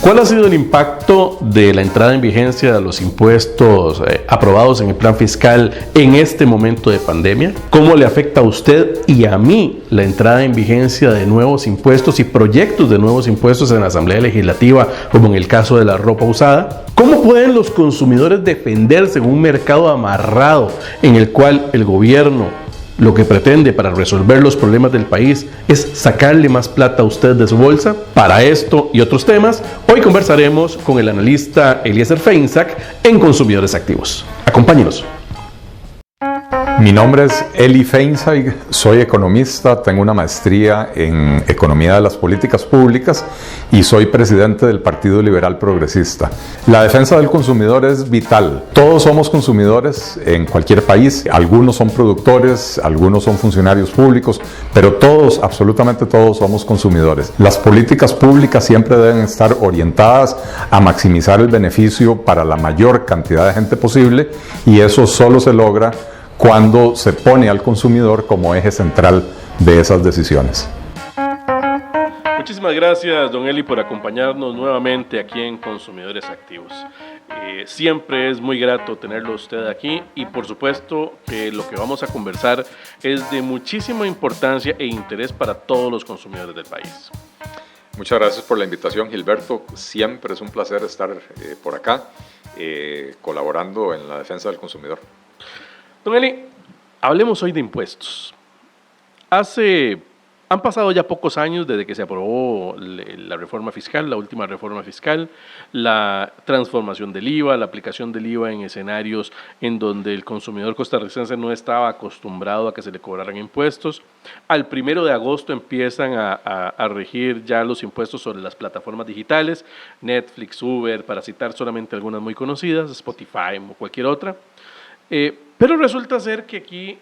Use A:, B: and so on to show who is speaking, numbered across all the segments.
A: ¿Cuál ha sido el impacto de la entrada en vigencia de los impuestos aprobados en el plan fiscal en este momento de pandemia? ¿Cómo le afecta a usted y a mí la entrada en vigencia de nuevos impuestos y proyectos de nuevos impuestos en la Asamblea Legislativa, como en el caso de la ropa usada? ¿Cómo pueden los consumidores defenderse en un mercado amarrado en el cual el gobierno lo que pretende para resolver los problemas del país es sacarle más plata a usted de su bolsa? Para esto y otros temas, hoy conversaremos con el analista Eliezer Feinsack en Consumidores Activos. Acompáñenos.
B: Mi nombre es Eli Feinsack, soy economista, tengo una maestría en Economía de las Políticas Públicas y soy presidente del Partido Liberal Progresista. La defensa del consumidor es vital. Todos somos consumidores en cualquier país, algunos son productores, algunos son funcionarios públicos, pero todos, absolutamente todos somos consumidores. Las políticas públicas siempre deben estar orientadas a maximizar el beneficio para la mayor cantidad de gente posible y eso solo se logra cuando se pone al consumidor como eje central de esas decisiones.
A: Muchísimas gracias, don Eli, por acompañarnos nuevamente aquí en Consumidores Activos. Siempre es muy grato tenerlo usted aquí y por supuesto que lo que vamos a conversar es de muchísima importancia e interés para todos los consumidores del país.
B: Muchas gracias por la invitación, Gilberto. Siempre es un placer estar por acá colaborando en la defensa del consumidor.
A: Don Eli, hablemos hoy de impuestos. Han pasado ya pocos años desde que se aprobó la reforma fiscal, la última reforma fiscal, la transformación del IVA, la aplicación del IVA en escenarios en donde el consumidor costarricense no estaba acostumbrado a que se le cobraran impuestos. Al 1 de agosto empiezan a regir ya los impuestos sobre las plataformas digitales, Netflix, Uber, para citar solamente algunas muy conocidas, Spotify o cualquier otra. Pero resulta ser que aquí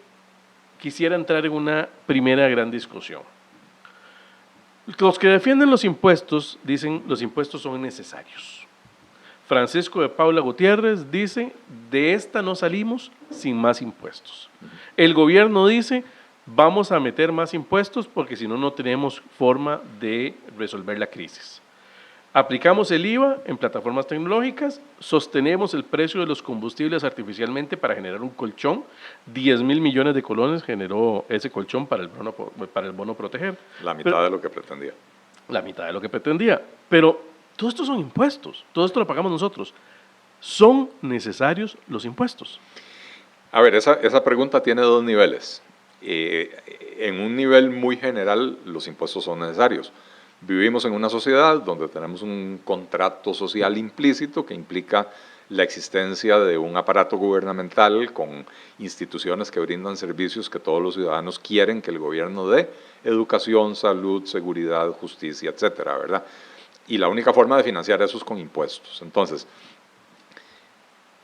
A: quisiera entrar en una primera gran discusión. Los que defienden los impuestos dicen los impuestos son necesarios. Francisco de Paula Gutiérrez dice, de esta no salimos sin más impuestos. El gobierno dice, vamos a meter más impuestos porque si no, no tenemos forma de resolver la crisis. Aplicamos el IVA en plataformas tecnológicas, sostenemos el precio de los combustibles artificialmente para generar un colchón. 10,000 millones de colones generó ese colchón para el bono proteger.
B: La mitad de lo que pretendía.
A: La mitad de lo que pretendía. Pero todo esto son impuestos, todo esto lo pagamos nosotros. ¿Son necesarios los impuestos?
B: A ver, esa pregunta tiene dos niveles. En un nivel muy general, los impuestos son necesarios. Vivimos en una sociedad donde tenemos un contrato social implícito que implica la existencia de un aparato gubernamental con instituciones que brindan servicios que todos los ciudadanos quieren que el gobierno dé: educación, salud, seguridad, justicia, etcétera, ¿verdad? Y la única forma de financiar eso es con impuestos. Entonces,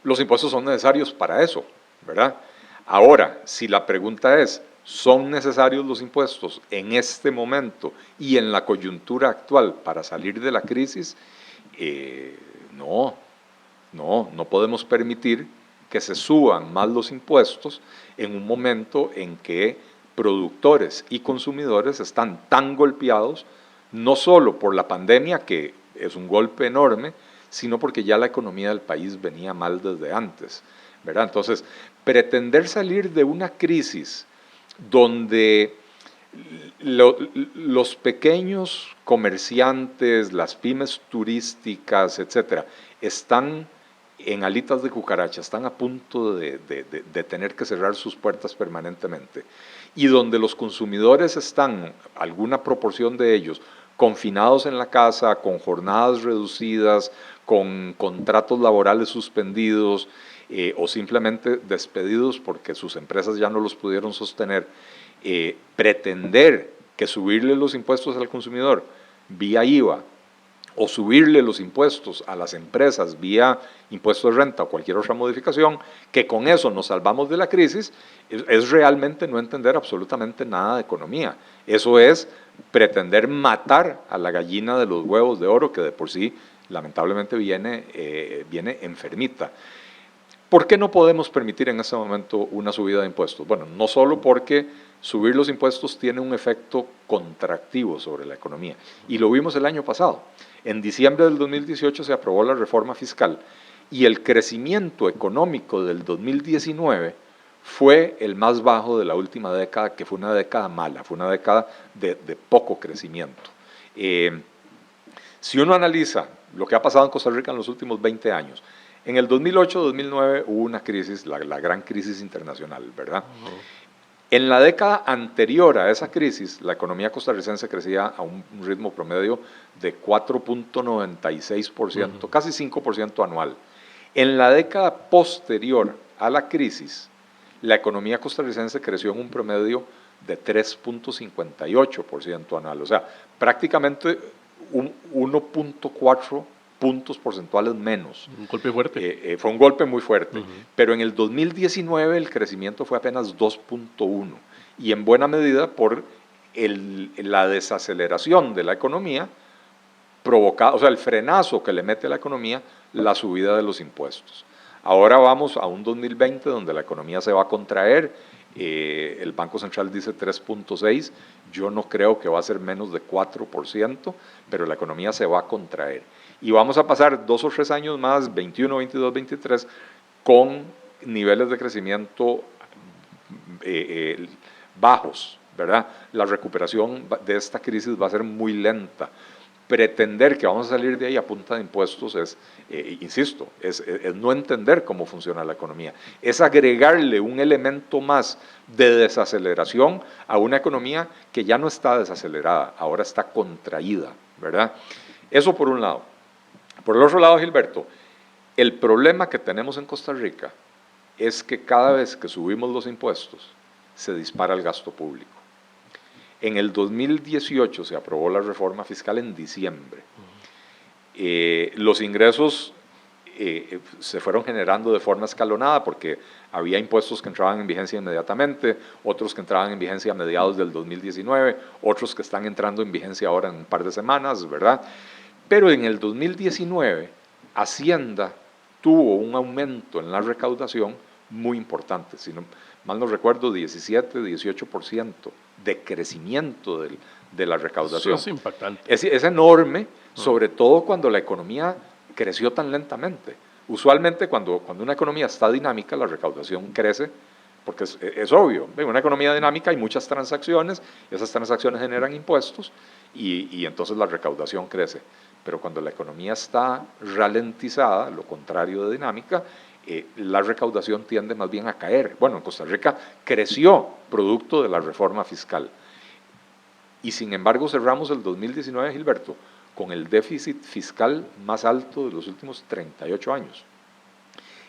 B: los impuestos son necesarios para eso, ¿verdad? Ahora, si la pregunta es, ¿son necesarios los impuestos en este momento y en la coyuntura actual para salir de la crisis? No podemos permitir que se suban más los impuestos en un momento en que productores y consumidores están tan golpeados, no solo por la pandemia, que es un golpe enorme, sino porque ya la economía del país venía mal desde antes, ¿verdad? Entonces, pretender salir de una crisis donde los pequeños comerciantes, las pymes turísticas, etcétera, están en alitas de cucaracha, están a punto de tener que cerrar sus puertas permanentemente, y donde los consumidores están, alguna proporción de ellos, confinados en la casa, con jornadas reducidas, con contratos laborales suspendidos, o simplemente despedidos porque sus empresas ya no los pudieron sostener, pretender que subirle los impuestos al consumidor vía IVA o subirle los impuestos a las empresas vía impuesto de renta o cualquier otra modificación, que con eso nos salvamos de la crisis, es realmente no entender absolutamente nada de economía. Eso es pretender matar a la gallina de los huevos de oro, que de por sí lamentablemente viene enfermita. ¿Por qué no podemos permitir en este momento una subida de impuestos? Bueno, no solo porque subir los impuestos tiene un efecto contractivo sobre la economía, y lo vimos el año pasado. En diciembre del 2018 se aprobó la reforma fiscal y el crecimiento económico del 2019 fue el más bajo de la última década, que fue una década mala, fue una década de poco crecimiento. Si uno analiza lo que ha pasado en Costa Rica en los últimos 20 años, en el 2008-2009 hubo una crisis, la gran crisis internacional, ¿verdad? En la década anterior a esa crisis, la economía costarricense crecía a un ritmo promedio de 4.96%, casi 5% anual. En la década posterior a la crisis, la economía costarricense creció en un promedio de 3.58% anual, o sea, prácticamente 1.4 puntos porcentuales menos.
A: Un golpe fuerte.
B: Fue un golpe muy fuerte, pero en el 2019 el crecimiento fue apenas 2.1, y en buena medida por la desaceleración de la economía provocada, o sea, el frenazo que le mete a la economía la subida de los impuestos. Ahora vamos a un 2020 donde la economía se va a contraer, el Banco Central dice 3.6, yo no creo que va a ser menos de 4%, pero la economía se va a contraer. Y vamos a pasar 2 o 3 años más, 21, 22, 23, con niveles de crecimiento bajos, ¿verdad? La recuperación de esta crisis va a ser muy lenta. Pretender que vamos a salir de ahí a punta de impuestos es, insisto, es no entender cómo funciona la economía, es agregarle un elemento más de desaceleración a una economía que ya no está desacelerada, ahora está contraída, ¿verdad? Eso por un lado. Por el otro lado, Gilberto, el problema que tenemos en Costa Rica es que cada vez que subimos los impuestos, se dispara el gasto público. En el 2018 se aprobó la reforma fiscal en diciembre. Los ingresos se fueron generando de forma escalonada porque había impuestos que entraban en vigencia inmediatamente, otros que entraban en vigencia a mediados del 2019, otros que están entrando en vigencia ahora en un par de semanas, ¿verdad? Pero en el 2019, Hacienda tuvo un aumento en la recaudación muy importante, si no, mal no recuerdo, 17, 18% de crecimiento de la recaudación.
A: Eso es impactante.
B: Es enorme, sobre todo cuando la economía creció tan lentamente. Usualmente cuando una economía está dinámica, la recaudación crece, porque es obvio, en una economía dinámica hay muchas transacciones, esas transacciones generan impuestos y entonces la recaudación crece. Pero cuando la economía está ralentizada, lo contrario de dinámica, la recaudación tiende más bien a caer. Bueno, en Costa Rica creció producto de la reforma fiscal. Y sin embargo cerramos el 2019, Gilberto, con el déficit fiscal más alto de los últimos 38 años.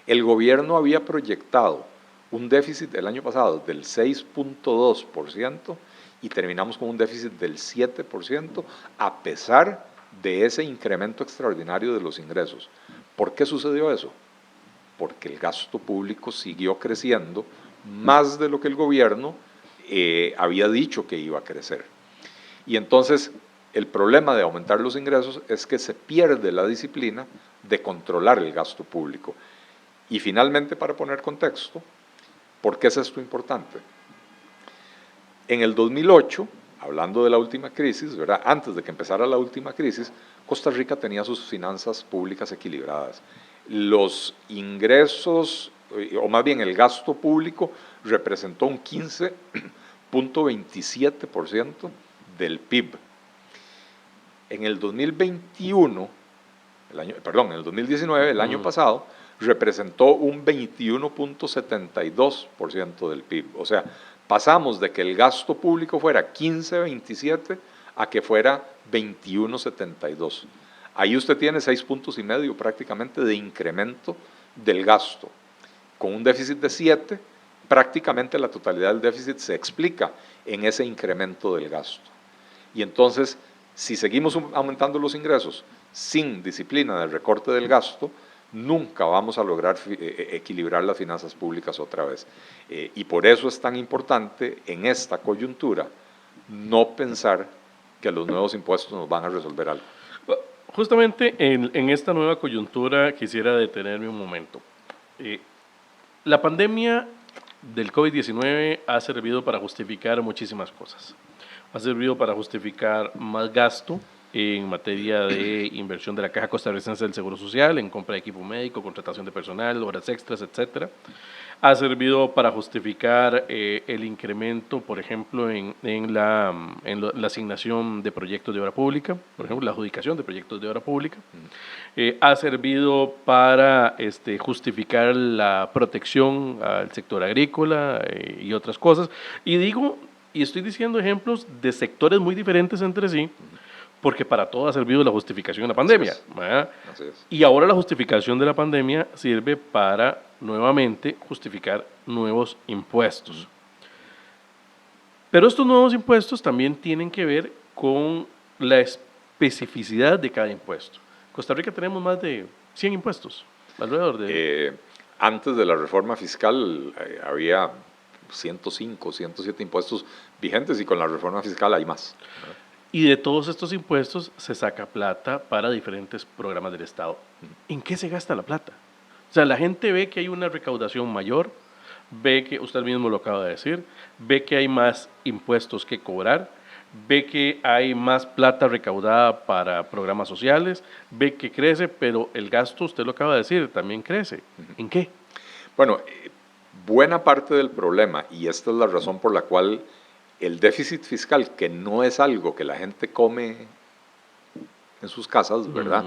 B: El gobierno había proyectado un déficit el año pasado del 6.2% y terminamos con un déficit del 7% a pesar de ese incremento extraordinario de los ingresos. ¿Por qué sucedió eso? Porque el gasto público siguió creciendo más de lo que el gobierno había dicho que iba a crecer. Y entonces el problema de aumentar los ingresos es que se pierde la disciplina de controlar el gasto público. Y finalmente, para poner contexto, ¿por qué es esto importante? En el 2008, hablando de la última crisis, ¿verdad? Antes de que empezara la última crisis, Costa Rica tenía sus finanzas públicas equilibradas. Los ingresos, o más bien el gasto público, representó un 15.27% del PIB. En el 2021, en el 2019, el año pasado, representó un 21.72% del PIB. O sea, pasamos de que el gasto público fuera 15.27 a que fuera 21.72. Ahí usted tiene 6 puntos y medio prácticamente de incremento del gasto. Con un déficit de 7, prácticamente la totalidad del déficit se explica en ese incremento del gasto. Y entonces, si seguimos aumentando los ingresos sin disciplina del recorte del gasto, nunca vamos a lograr equilibrar las finanzas públicas otra vez. Y por eso es tan importante en esta coyuntura no pensar que los nuevos impuestos nos van a resolver algo.
A: Justamente en esta nueva coyuntura quisiera detenerme un momento. La pandemia del COVID-19 ha servido para justificar muchísimas cosas. Ha servido para justificar más gasto en materia de inversión de la Caja Costarricense del Seguro Social, en compra de equipo médico, contratación de personal, horas extras, etcétera. Ha servido para justificar el incremento, por ejemplo, en la asignación de proyectos de obra pública, por ejemplo, la adjudicación de proyectos de obra pública. Ha servido para justificar la protección al sector agrícola y otras cosas. Y estoy diciendo ejemplos de sectores muy diferentes entre sí, porque para todo ha servido la justificación de la pandemia.
B: Así es.
A: Y ahora la justificación de la pandemia sirve para nuevamente justificar nuevos impuestos. Pero estos nuevos impuestos también tienen que ver con la especificidad de cada impuesto. En Costa Rica tenemos más de 100 impuestos, alrededor de...
B: Antes de la reforma fiscal había 105, 107 impuestos vigentes y con la reforma fiscal hay más.
A: Y de todos estos impuestos se saca plata para diferentes programas del Estado. ¿En qué se gasta la plata? O sea, la gente ve que hay una recaudación mayor, ve que, usted mismo lo acaba de decir, ve que hay más impuestos que cobrar, ve que hay más plata recaudada para programas sociales, ve que crece, pero el gasto, usted lo acaba de decir, también crece. ¿En qué?
B: Bueno, buena parte del problema, y esta es la razón por la cual el déficit fiscal, que no es algo que la gente come en sus casas, ¿verdad?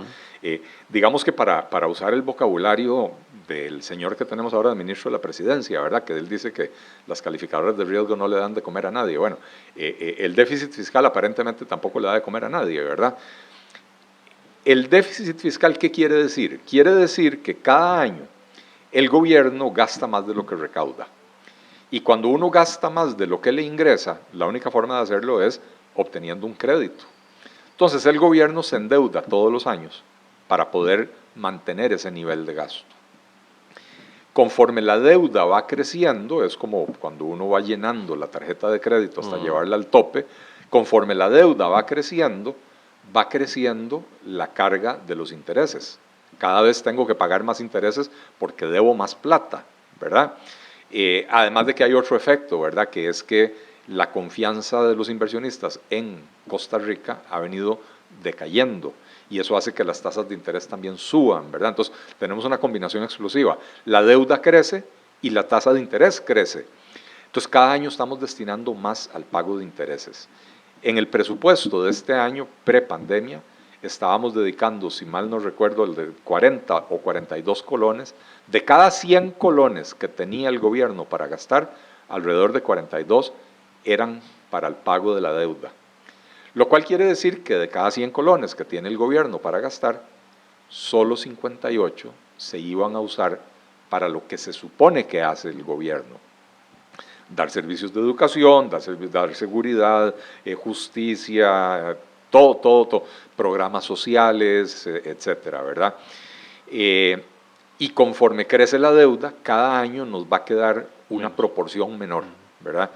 B: Digamos que para usar el vocabulario del señor que tenemos ahora, el ministro de la Presidencia, ¿verdad? Que él dice que las calificadoras de riesgo no le dan de comer a nadie. Bueno, el déficit fiscal aparentemente tampoco le da de comer a nadie, ¿verdad? El déficit fiscal, ¿qué quiere decir? Quiere decir que cada año el gobierno gasta más de lo que recauda. Y cuando uno gasta más de lo que le ingresa, la única forma de hacerlo es obteniendo un crédito. Entonces el gobierno se endeuda todos los años para poder mantener ese nivel de gasto. Conforme la deuda va creciendo, es como cuando uno va llenando la tarjeta de crédito hasta llevarla al tope, conforme la deuda va creciendo la carga de los intereses. Cada vez tengo que pagar más intereses porque debo más plata, ¿verdad? Además de que hay otro efecto, ¿verdad? Que es que la confianza de los inversionistas en Costa Rica ha venido decayendo y eso hace que las tasas de interés también suban, ¿verdad? Entonces tenemos una combinación explosiva. La deuda crece y la tasa de interés crece. Entonces cada año estamos destinando más al pago de intereses. En el presupuesto de este año, pre-pandemia, estábamos dedicando, si mal no recuerdo, el de 40 o 42 colones. De cada 100 colones que tenía el gobierno para gastar, alrededor de 42 eran para el pago de la deuda. Lo cual quiere decir que de cada 100 colones que tiene el gobierno para gastar, solo 58 se iban a usar para lo que se supone que hace el gobierno. Dar servicios de educación, dar seguridad, justicia, todo, programas sociales, etcétera, ¿verdad? Y conforme crece la deuda, cada año nos va a quedar una proporción menor, ¿verdad?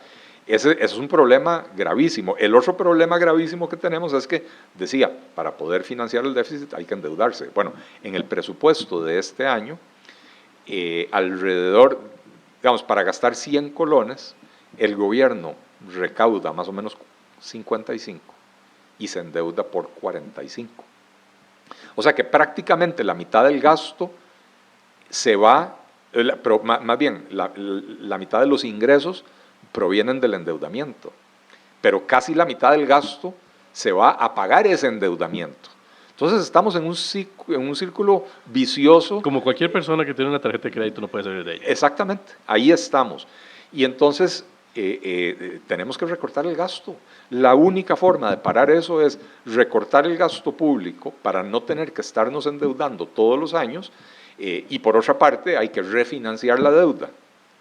B: Ese es un problema gravísimo. El otro problema gravísimo que tenemos es que, decía, para poder financiar el déficit hay que endeudarse. Bueno, en el presupuesto de este año, alrededor, digamos, para gastar 100 colones, el gobierno recauda más o menos 55 y se endeuda por 45. O sea que prácticamente la mitad del gasto se va, pero más bien la mitad de los ingresos provienen del endeudamiento, pero casi la mitad del gasto se va a pagar ese endeudamiento. Entonces estamos en un círculo vicioso.
A: Como cualquier persona que tiene una tarjeta de crédito no puede salir de ella.
B: Exactamente, ahí estamos. Y entonces tenemos que recortar el gasto. La única forma de parar eso es recortar el gasto público para no tener que estarnos endeudando todos los años y por otra parte hay que refinanciar la deuda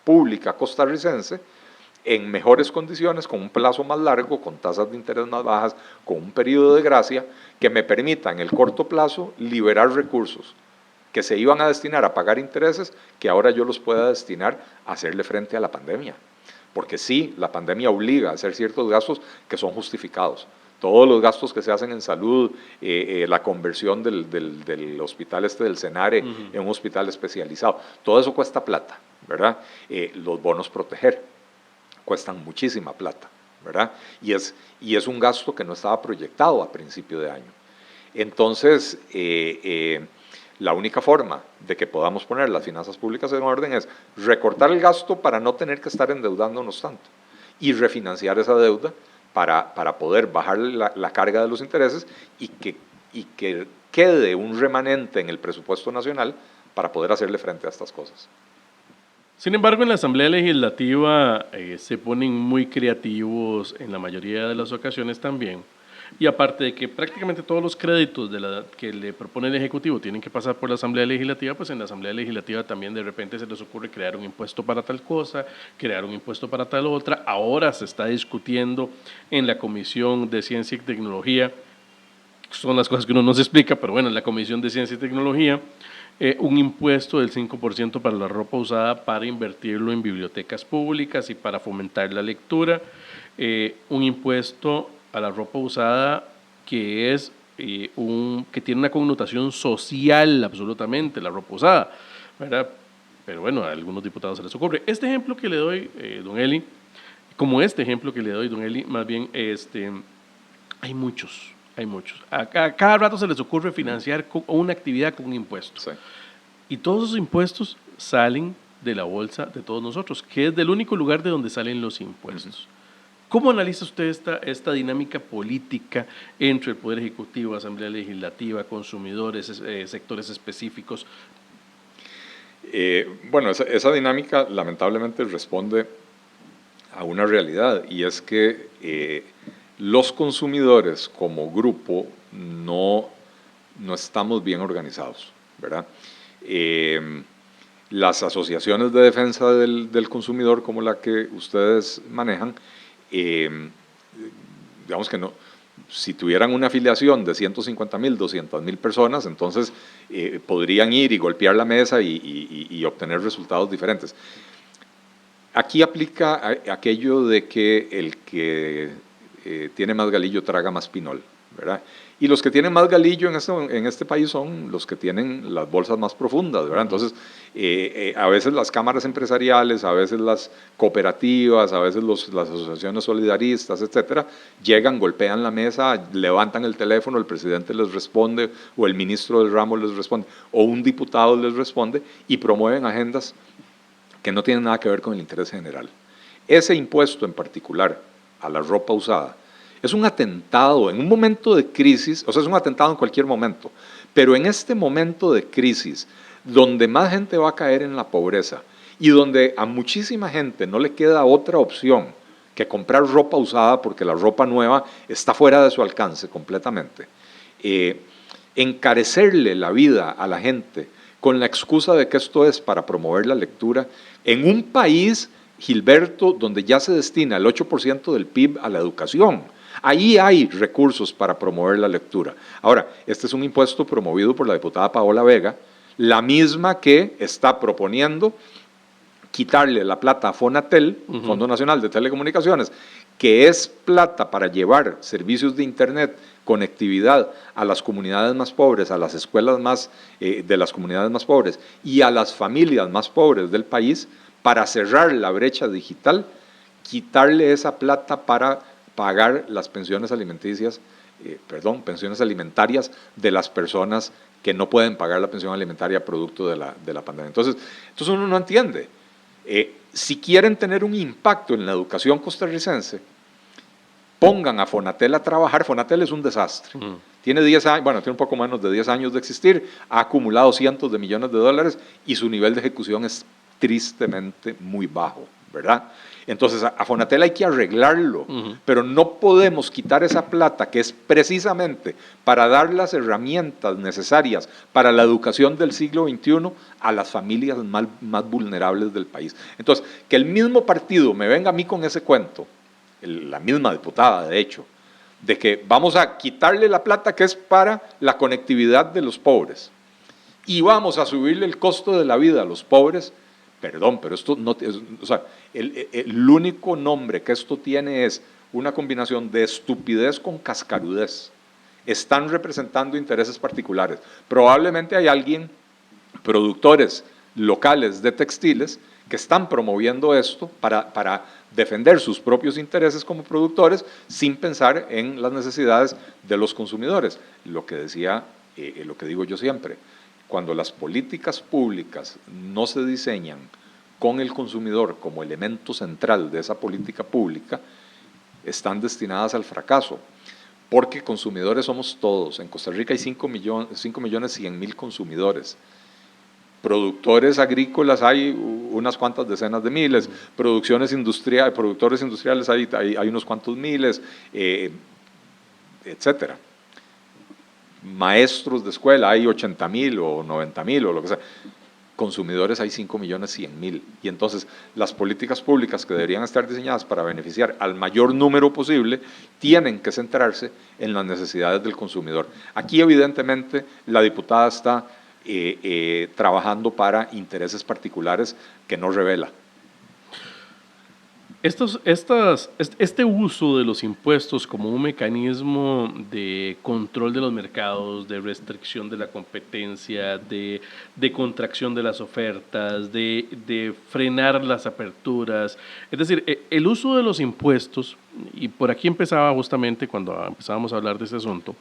B: pública costarricense en mejores condiciones, con un plazo más largo, con tasas de interés más bajas, con un periodo de gracia que me permita en el corto plazo liberar recursos que se iban a destinar a pagar intereses, que ahora yo los pueda destinar a hacerle frente a la pandemia. Porque sí, la pandemia obliga a hacer ciertos gastos que son justificados. Todos los gastos que se hacen en salud, la conversión del hospital del Senare en un hospital especializado, todo eso cuesta plata. ¿verdad? Los bonos proteger cuestan muchísima plata, ¿verdad? Y es un gasto que no estaba proyectado a principio de año. Entonces, la única forma de que podamos poner las finanzas públicas en orden es recortar el gasto para no tener que estar endeudándonos tanto y refinanciar esa deuda para poder bajar la carga de los intereses y que quede un remanente en el presupuesto nacional para poder hacerle frente a estas cosas.
A: Sin embargo, en la Asamblea Legislativa se ponen muy creativos en la mayoría de las ocasiones también. Y aparte de que prácticamente todos los créditos que le propone el Ejecutivo tienen que pasar por la Asamblea Legislativa, pues en la Asamblea Legislativa también de repente se les ocurre crear un impuesto para tal cosa, crear un impuesto para tal otra. Ahora se está discutiendo en la Comisión de Ciencia y Tecnología, son las cosas que uno no se explica, pero bueno, en la Comisión de Ciencia y Tecnología, un impuesto del 5% para la ropa usada para invertirlo en bibliotecas públicas y para fomentar la lectura, un impuesto a la ropa usada que que tiene una connotación social absolutamente, la ropa usada, ¿verdad? Pero bueno, a algunos diputados se les ocurre. Este ejemplo que le doy, don Eli, más bien, hay muchos. A cada rato se les ocurre financiar una actividad con un impuesto.
B: Sí.
A: Y todos esos impuestos salen de la bolsa de todos nosotros, que es del único lugar de donde salen los impuestos. ¿Cómo analiza usted esta dinámica política entre el Poder Ejecutivo, Asamblea Legislativa, consumidores, sectores específicos?
B: Bueno, esa dinámica lamentablemente responde a una realidad, y es que los consumidores como grupo no estamos bien organizados, ¿verdad? Las asociaciones de defensa del consumidor, como la que ustedes manejan, digamos que no, si tuvieran una afiliación de 150,000, 200,000 personas, entonces podrían ir y golpear la mesa y obtener resultados diferentes. Aquí aplica aquello de que el que tiene más galillo traga más pinol, ¿verdad? Y los que tienen más galillo en este país son los que tienen las bolsas más profundas, ¿verdad? Entonces, a veces las cámaras empresariales, a veces las cooperativas, a veces las asociaciones solidaristas, etcétera, llegan, golpean la mesa, levantan el teléfono, el presidente les responde, o el ministro del ramo les responde, o un diputado les responde, y promueven agendas que no tienen nada que ver con el interés general. Ese impuesto en particular a la ropa usada es un atentado en un momento de crisis, o sea, es un atentado en cualquier momento, pero en este momento de crisis, donde más gente va a caer en la pobreza y donde a muchísima gente no le queda otra opción que comprar ropa usada porque la ropa nueva está fuera de su alcance completamente, encarecerle la vida a la gente con la excusa de que esto es para promover la lectura, en un país, Gilberto, donde ya se destina el 8% del PIB a la educación. Ahí hay recursos para promover la lectura. Ahora, este es un impuesto promovido por la diputada Paola Vega, la misma que está proponiendo quitarle la plata a Fonatel, Fondo Nacional de Telecomunicaciones, que es plata para llevar servicios de internet, conectividad a las comunidades más pobres, a las escuelas de las comunidades más pobres y a las familias más pobres del país, para cerrar la brecha digital, quitarle esa plata para pagar las pensiones alimentarias de las personas que no pueden pagar la pensión alimentaria producto de la pandemia. Entonces uno no entiende. Si quieren tener un impacto en la educación costarricense, pongan a Fonatel a trabajar. Fonatel es un desastre. Tiene 10 años, bueno, tiene un poco menos de 10 años de existir, ha acumulado cientos de millones de dólares y su nivel de ejecución es tristemente muy bajo, ¿verdad? Entonces a Fonatel hay que arreglarlo, pero no podemos quitar esa plata que es precisamente para dar las herramientas necesarias para la educación del siglo XXI a las familias más vulnerables del país. Entonces, que el mismo partido me venga a mí con ese cuento, la misma diputada de hecho, de que vamos a quitarle la plata que es para la conectividad de los pobres y vamos a subirle el costo de la vida a los pobres. Perdón, pero esto no, o sea, el único nombre que esto tiene es una combinación de estupidez con cascarudez. Están representando intereses particulares. Probablemente hay alguien, productores locales de textiles, que están promoviendo esto para defender sus propios intereses como productores sin pensar en las necesidades de los consumidores. Lo que digo yo siempre, cuando las políticas públicas no se diseñan con el consumidor como elemento central de esa política pública, están destinadas al fracaso, porque consumidores somos todos. En Costa Rica hay 5.100.000 consumidores. Productores agrícolas hay unas cuantas decenas de miles, productores industriales hay unos cuantos miles, etcétera. Maestros de escuela hay 80.000 o 90.000 o lo que sea. Consumidores hay 5.100.000. Y entonces las políticas públicas que deberían estar diseñadas para beneficiar al mayor número posible tienen que centrarse en las necesidades del consumidor. Aquí evidentemente la diputada está trabajando para intereses particulares que no revela.
A: Este uso de los impuestos como un mecanismo de control de los mercados, de restricción de la competencia, de contracción de las ofertas, de frenar las aperturas, es decir, el uso de los impuestos, y por aquí empezaba justamente cuando empezábamos a hablar de este asunto,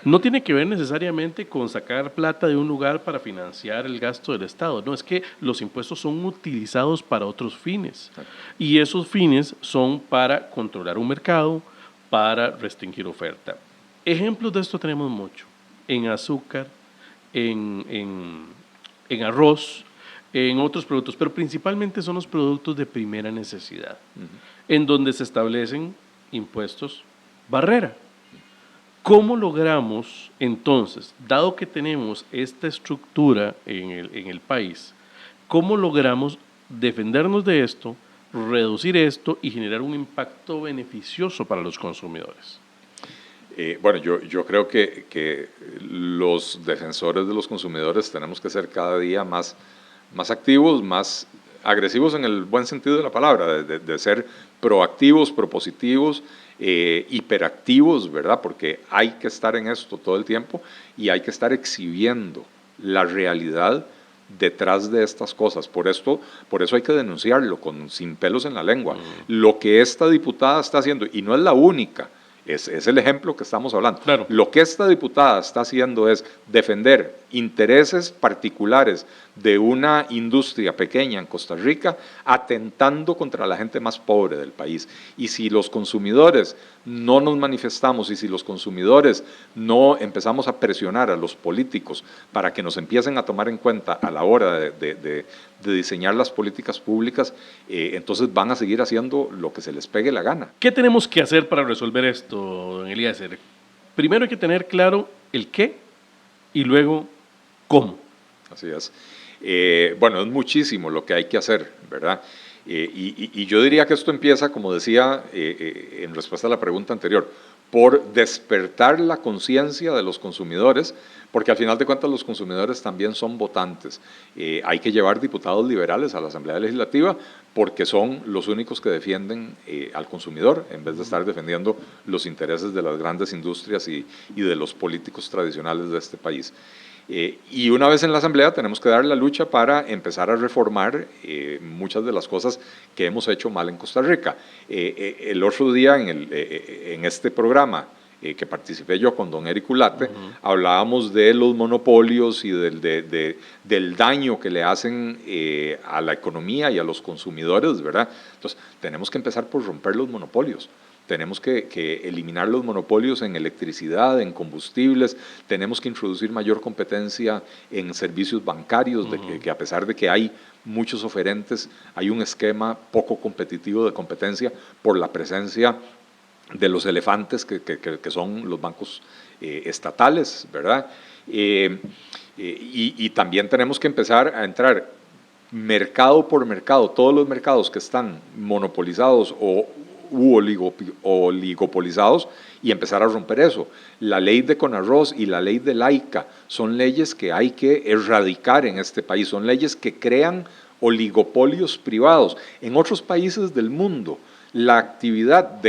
A: no tiene que ver necesariamente con sacar plata de un lugar para financiar el gasto del Estado, no, es que los impuestos son utilizados para otros fines, y esos fines son para controlar un mercado, para restringir oferta. Ejemplos de esto tenemos mucho, en azúcar, en arroz, en otros productos, pero principalmente son los productos de primera necesidad, en donde se establecen impuestos barrera. ¿Cómo logramos entonces, dado que tenemos esta estructura en el país, cómo logramos defendernos de esto, reducir esto y generar un impacto beneficioso para los consumidores?
B: Bueno, yo creo que los defensores de los consumidores tenemos que ser cada día más activos, más agresivos en el buen sentido de la palabra, de ser proactivos, propositivos, hiperactivos, ¿verdad? Porque hay que estar en esto todo el tiempo y hay que estar exhibiendo la realidad detrás de estas cosas. Por eso hay que denunciarlo sin pelos en la lengua. Lo que esta diputada está haciendo, y no es la única, es el ejemplo que estamos hablando.
A: Claro.
B: Lo que esta diputada está haciendo es defender intereses particulares de una industria pequeña en Costa Rica, atentando contra la gente más pobre del país. Y si los consumidores no nos manifestamos y si los consumidores no empezamos a presionar a los políticos para que nos empiecen a tomar en cuenta a la hora de diseñar las políticas públicas, entonces van a seguir haciendo lo que se les pegue la gana.
A: ¿Qué tenemos que hacer para resolver esto, don Eliezer? Primero hay que tener claro el qué y luego cómo.
B: Así es. Bueno, es muchísimo lo que hay que hacer, ¿verdad? Y yo diría que esto empieza, como decía en respuesta a la pregunta anterior, por despertar la conciencia de los consumidores, porque al final de cuentas los consumidores también son votantes. Hay que llevar diputados liberales a la Asamblea Legislativa porque son los únicos que defienden al consumidor en vez de estar defendiendo los intereses de las grandes industrias y de los políticos tradicionales de este país. Y una vez en la Asamblea tenemos que dar la lucha para empezar a reformar muchas de las cosas que hemos hecho mal en Costa Rica. El otro día en este programa que participé yo con don Eric Ulate, hablábamos de los monopolios y del daño que le hacen a la economía y a los consumidores, ¿verdad? Entonces, tenemos que empezar por romper los monopolios. Tenemos que eliminar los monopolios en electricidad, en combustibles, tenemos que introducir mayor competencia en servicios bancarios, que a pesar de que hay muchos oferentes, hay un esquema poco competitivo de competencia por la presencia de los elefantes que son los bancos estatales, ¿verdad? Y también tenemos que empezar a entrar mercado por mercado, todos los mercados que están monopolizados u oligopolizados y empezar a romper eso. La ley de Conarroz y la ley de Laica son leyes que hay que erradicar en este país, son leyes que crean oligopolios privados. En otros países del mundo, la actividad,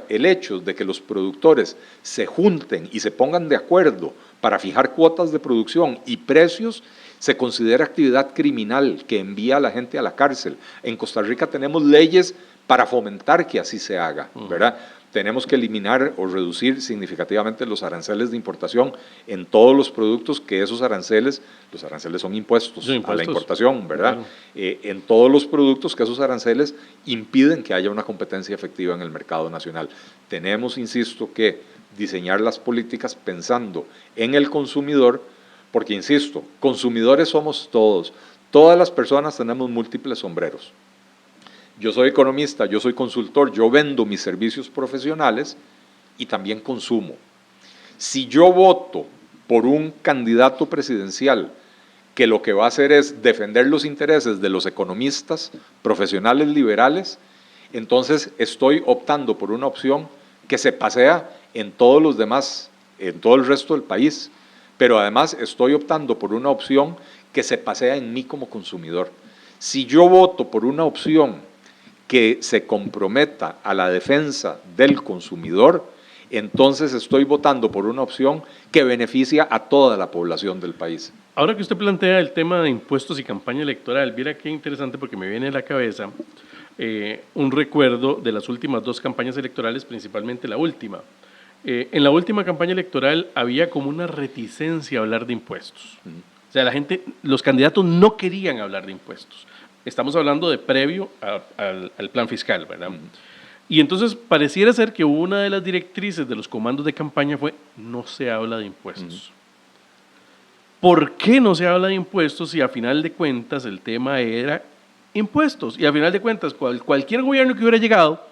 B: el hecho de que los productores se junten y se pongan de acuerdo para fijar cuotas de producción y precios, se considera actividad criminal que envía a la gente a la cárcel. En Costa Rica tenemos leyes para fomentar que así se haga, ¿verdad? Tenemos que eliminar o reducir significativamente los aranceles de importación en todos los productos que esos aranceles, los aranceles son impuestos, a la importación, ¿verdad? Claro. En todos los productos que esos aranceles impiden que haya una competencia efectiva en el mercado nacional. Tenemos, insisto, que diseñar las políticas pensando en el consumidor, porque, insisto, consumidores somos todos. Todas las personas tenemos múltiples sombreros. Yo soy economista, yo soy consultor, yo vendo mis servicios profesionales y también consumo. Si yo voto por un candidato presidencial que lo que va a hacer es defender los intereses de los economistas profesionales liberales, entonces estoy optando por una opción que se pasea en todos los demás, en todo el resto del país, pero además estoy optando por una opción que se pasea en mí como consumidor. Si yo voto por una opción que se comprometa a la defensa del consumidor, entonces estoy votando por una opción que beneficia a toda la población del país.
A: Ahora que usted plantea el tema de impuestos y campaña electoral, mira qué interesante porque me viene a la cabeza un recuerdo de las últimas dos campañas electorales, principalmente la última. En la última campaña electoral había como una reticencia a hablar de impuestos. O sea, los candidatos no querían hablar de impuestos. Estamos hablando de previo al plan fiscal, ¿verdad? Y entonces pareciera ser que una de las directrices de los comandos de campaña fue no se habla de impuestos. ¿Por qué no se habla de impuestos si a final de cuentas el tema era impuestos? Y a final de cuentas cualquier gobierno que hubiera llegado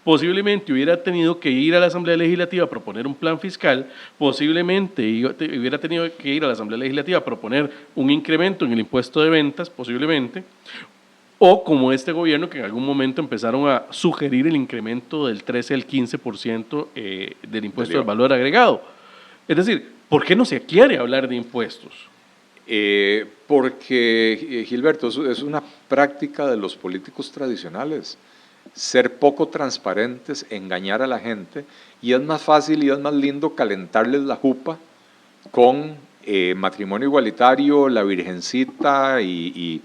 A: posiblemente hubiera tenido que ir a la Asamblea Legislativa a proponer un plan fiscal, posiblemente hubiera tenido que ir a la Asamblea Legislativa a proponer un incremento en el impuesto de ventas, posiblemente, o como este gobierno que en algún momento empezaron a sugerir el incremento del 13 al 15% del impuesto del valor agregado. Es decir, ¿por qué no se quiere hablar de impuestos?
B: Porque, Gilberto, es una práctica de los políticos tradicionales. Ser poco transparentes, engañar a la gente, y es más fácil y es más lindo calentarles la jupa con matrimonio igualitario, la virgencita y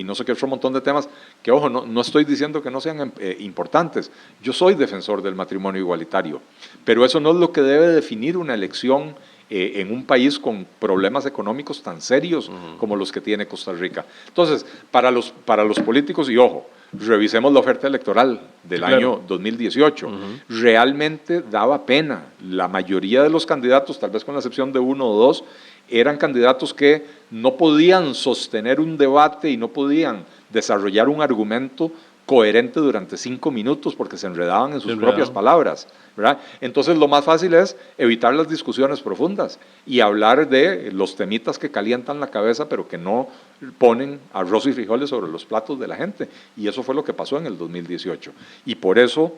B: no sé qué otro montón de temas, que ojo, no estoy diciendo que no sean importantes, yo soy defensor del matrimonio igualitario, pero eso no es lo que debe definir una elección en un país con problemas económicos tan serios como los que tiene Costa Rica. Entonces, para los políticos, y ojo, revisemos la oferta electoral del año 2018, realmente daba pena. La mayoría de los candidatos, tal vez con la excepción de uno o dos, eran candidatos que no podían sostener un debate y no podían desarrollar un argumento coherente durante 5 minutos porque se enredaban en sus propias palabras, ¿verdad? Entonces lo más fácil es evitar las discusiones profundas y hablar de los temitas que calientan la cabeza pero que no ponen arroz y frijoles sobre los platos de la gente, y eso fue lo que pasó en el 2018, y por eso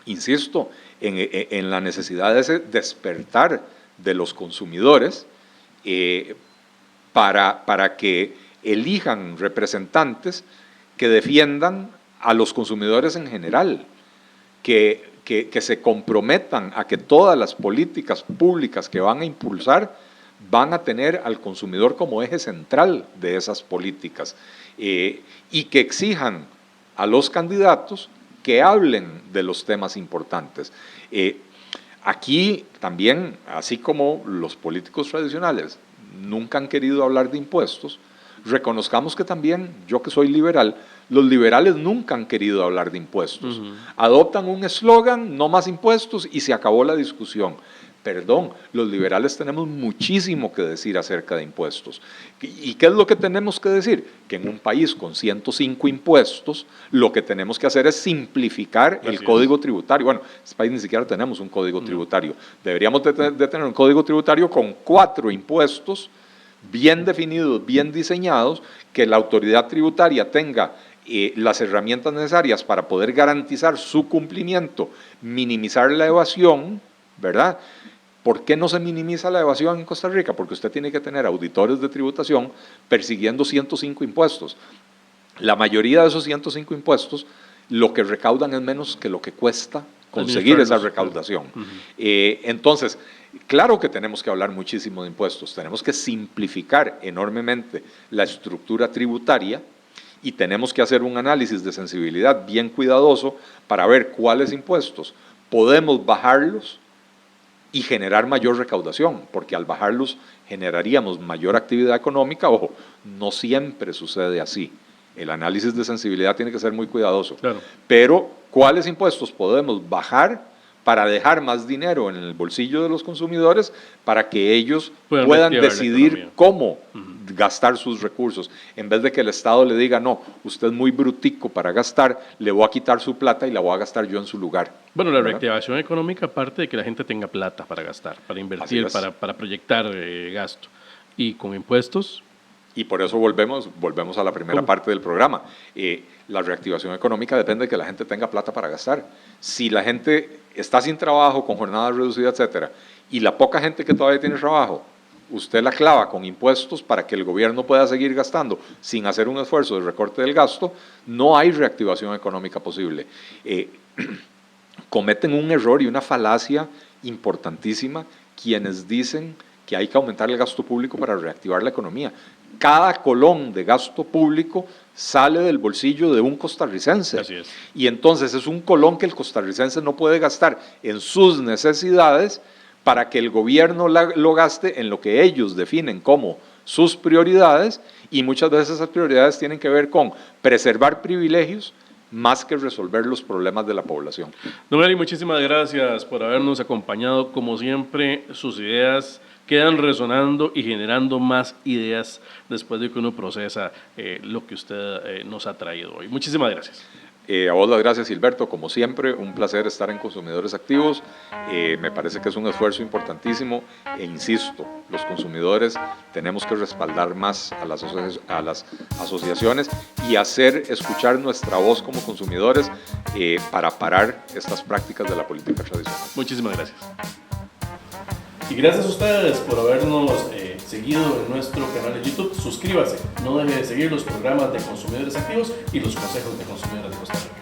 B: insisto en la necesidad de ese despertar de los consumidores para que elijan representantes que defiendan a los consumidores en general, que se comprometan a que todas las políticas públicas que van a impulsar van a tener al consumidor como eje central de esas políticas, y que exijan a los candidatos que hablen de los temas importantes. Aquí también, así como los políticos tradicionales nunca han querido hablar de impuestos, reconozcamos que también, yo que soy liberal, los liberales nunca han querido hablar de impuestos. Adoptan un eslogan, no más impuestos, y se acabó la discusión. Perdón, los liberales tenemos muchísimo que decir acerca de impuestos. ¿Y qué es lo que tenemos que decir? Que en un país con 105 impuestos, lo que tenemos que hacer es simplificar el código tributario. Bueno, en este país ni siquiera tenemos un código tributario. Deberíamos de tener un código tributario con 4 impuestos, bien definidos, bien diseñados, que la autoridad tributaria tenga las herramientas necesarias para poder garantizar su cumplimiento, minimizar la evasión, ¿verdad? ¿Por qué no se minimiza la evasión en Costa Rica? Porque usted tiene que tener auditores de tributación persiguiendo 105 impuestos. La mayoría de esos 105 impuestos lo que recaudan es menos que lo que cuesta conseguir esa recaudación. Entonces, claro que tenemos que hablar muchísimo de impuestos, tenemos que simplificar enormemente la estructura tributaria y tenemos que hacer un análisis de sensibilidad bien cuidadoso para ver cuáles impuestos podemos bajarlos y generar mayor recaudación, porque al bajarlos generaríamos mayor actividad económica. Ojo, no siempre sucede así. El análisis de sensibilidad tiene que ser muy cuidadoso. Claro. Pero, ¿cuáles impuestos podemos bajar para dejar más dinero en el bolsillo de los consumidores para que ellos puedan decidir cómo gastar sus recursos? En vez de que el Estado le diga, no, usted es muy brutico para gastar, le voy a quitar su plata y la voy a gastar yo en su lugar.
A: Bueno, la reactivación económica parte de que la gente tenga plata para gastar, para invertir, para proyectar gasto. Y con impuestos...
B: Y por eso volvemos a la primera parte del programa. La reactivación económica depende de que la gente tenga plata para gastar. Si la gente está sin trabajo, con jornadas reducidas, etcétera, y la poca gente que todavía tiene trabajo, usted la clava con impuestos para que el gobierno pueda seguir gastando sin hacer un esfuerzo de recorte del gasto, no hay reactivación económica posible. Cometen un error y una falacia importantísima quienes dicen que hay que aumentar el gasto público para reactivar la economía. Cada colón de gasto público sale del bolsillo de un costarricense.
A: Así es.
B: Y entonces es un colón que el costarricense no puede gastar en sus necesidades para que el gobierno lo gaste en lo que ellos definen como sus prioridades, y muchas veces esas prioridades tienen que ver con preservar privilegios más que resolver los problemas de la población.
A: Don Eli, muchísimas gracias por habernos acompañado. Como siempre, sus ideas quedan resonando y generando más ideas después de que uno procesa lo que usted nos ha traído hoy. Muchísimas gracias.
B: A vos las gracias, Gilberto. Como siempre, un placer estar en Consumidores Activos. Me parece que es un esfuerzo importantísimo e insisto, los consumidores tenemos que respaldar más a las asociaciones y hacer escuchar nuestra voz como consumidores para parar estas prácticas de la política tradicional.
A: Muchísimas gracias. Y gracias a ustedes por habernos seguido en nuestro canal de YouTube. Suscríbase, no deje de seguir los programas de Consumidores Activos y los consejos de consumidores de Costa Rica.